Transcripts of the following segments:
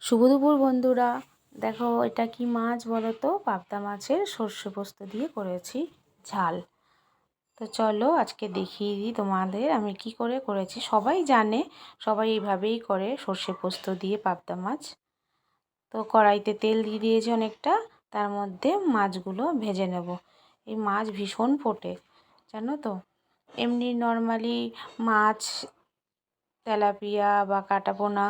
শুভ দুপুর বন্ধুরা, দেখো এটা কি মাছ বলো তো? পাবদা মাছের সর্ষে পোস্ত দিয়ে করেছি ঝাল। তো চলো আজকে দেখিয়ে দিই তোমাদের আমি কি করে করেছি। সবাই জানে, সবাই এইভাবেই করে সর্ষে পোস্ত দিয়ে পাবদা মাছ। তো কড়াইতে তেল দিয়ে দিয়েছি অনেকটা, তার মধ্যে মাছগুলো ভেজে নেব। এই মাছ ভীষণ ফোটে জানো তো। এমনি নর্মালি মাছ তেলাপিয়া বা কাটাপোনা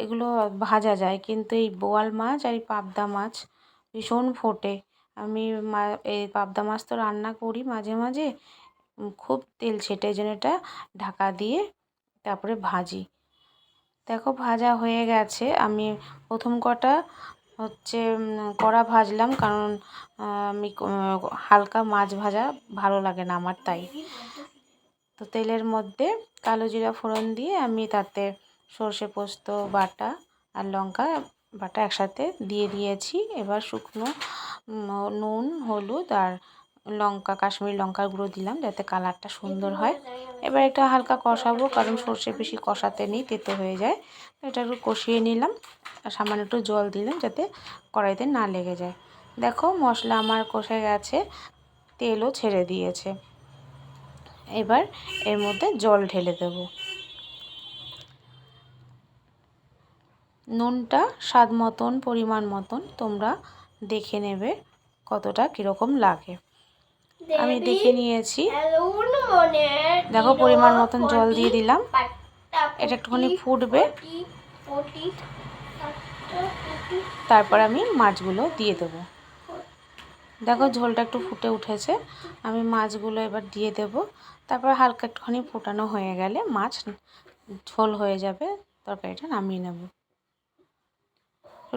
এগুলো ভাজা যায়, কিন্তু এই বোয়াল মাছ আর এই পাবদা মাছ ভীষণ ফোটে। আমি এই পাবদা মাছ তো রান্না করি মাঝে মাঝে, খুব তেল ছেটে, এই জন্য এটা ঢাকা দিয়ে তারপরে ভাজি। দেখো ভাজা হয়ে গেছে। আমি প্রথম কটা কড়া ভাজলাম, কারণ আমি হালকা মাছ ভাজা ভালো লাগে না আমার, তাই। তো তেলের মধ্যে কালো জিরা ফোড়ন দিয়ে আমি তাতে সর্ষে পোস্ত বাটা আর লঙ্কা বাটা একসাথে দিয়ে দিয়েছি। এবার শুকনো নুন, হলুদ আর লঙ্কা, কাশ্মীরি লঙ্কার গুঁড়ো দিলাম যাতে কালারটা সুন্দর হয়। এবার এটা হালকা কষাবো, কারণ সর্ষে বেশি কষাতে নেই, তেতো হয়ে যায়। এটা একটু কষিয়ে নিলাম আর সামান্য একটু জল দিলাম যাতে কড়াইতে না লেগে যায়। দেখো মশলা আমার কষে গেছে, তেলও ছেড়ে দিয়েছে। এবার এর মধ্যে জল ঢেলে দেব। নুনটা স্বাদ মতন, পরিমাণ মতন তোমরা দেখে নেবে কতটা কীরকম লাগে। আমি দেখে নিয়েছি। দেখো পরিমাণ মতন জল দিয়ে দিলাম। এটা একটুখানি ফুটবে, তারপর আমি মাছগুলো দিয়ে দেবো। দেখো ঝোলটা একটু ফুটে উঠেছে, আমি মাছগুলো এবার দিয়ে দেব। তারপর হালকা একটুখানি ফোটানো হয়ে গেলে মাছ ঝোল হয়ে যাবে, তরকারিটা নামিয়ে নেব।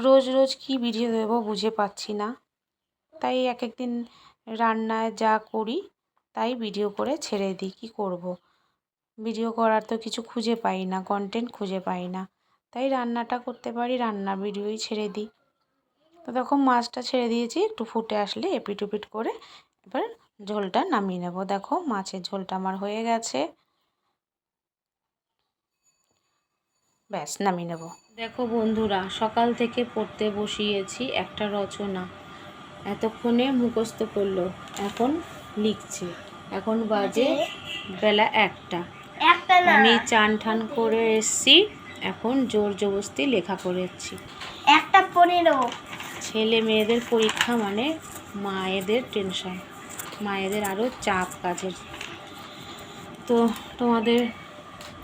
রোজ রোজ কি ভিডিও দেবো বুঝে পাচ্ছি না, তাই এক একদিন রান্নায় যা করি তাই ভিডিও করে ছেড়ে দিই। কী করব, ভিডিও করার তো কিছু খুঁজে পাই না, কন্টেন্ট খুঁজে পাই না, তাই রান্নাটা করতে পারি, রান্নার ভিডিওই ছেড়ে দিই। তো দেখো মাছটা ছেড়ে দিয়েছি, একটু ফুটে আসলে এপিট ওপিট করে এবার ঝোলটা নামিয়ে নেব। দেখো মাছের ঝোলটা আমার হয়ে গেছে, ব্যাস নামিয়ে নেব। দেখো বন্ধুরা, সকাল থেকে পড়তে বসিয়েছি একটা রচনা, এতক্ষণে মুখস্থ করলো, এখন লিখছে। এখন বাজে বেলা 1টা। আমি চান ঠান করে এসছি, এখন জোর জবরদস্তি লেখা করেছি। 1:15। ছেলে মেয়েদের পরীক্ষা মানে মায়েদের টেনশন, মায়েদের আরও চাপ কাজের। তো তোমাদের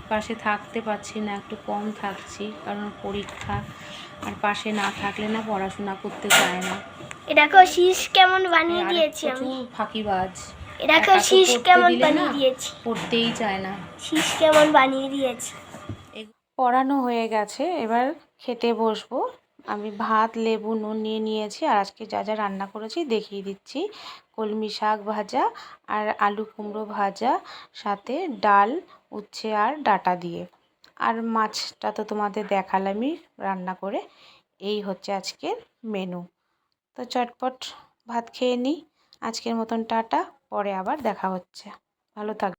পাশে থাকতে পারছি না, একটু কম থাকছি, কারণ পরীক্ষা, আর পাশে না থাকলে না পড়াশোনা করতে চায় না। এটাকে শীষ কেমন বানিয়ে দিয়েছি আমি, ফাঁকিবাজ। এটাকে শীষ কেমন বানিয়ে দিয়েছি, পড়তেই চায় না, শীষ কেমন বানিয়ে দিয়েছি। পড়ানো হয়ে গেছে, এবার খেতে বসবো। আমি ভাত, লেবু, নুন নিয়ে নিয়েছি, আর আজকে যা যা রান্না করেছি দেখিয়ে দিচ্ছি। কলমি শাক ভাজা আর আলু কুমড়ো ভাজা, সাথে ডাল, উচ্ছে আর ডাঁটা দিয়ে, আর মাছটা তো তোমাদের দেখালামই রান্না করে। এই হচ্ছে আজকের মেনু। তো চটপট ভাত খেয়ে নিই। আজকের মতন টাটা, পরে আবার দেখা হচ্ছে। ভালো থাক।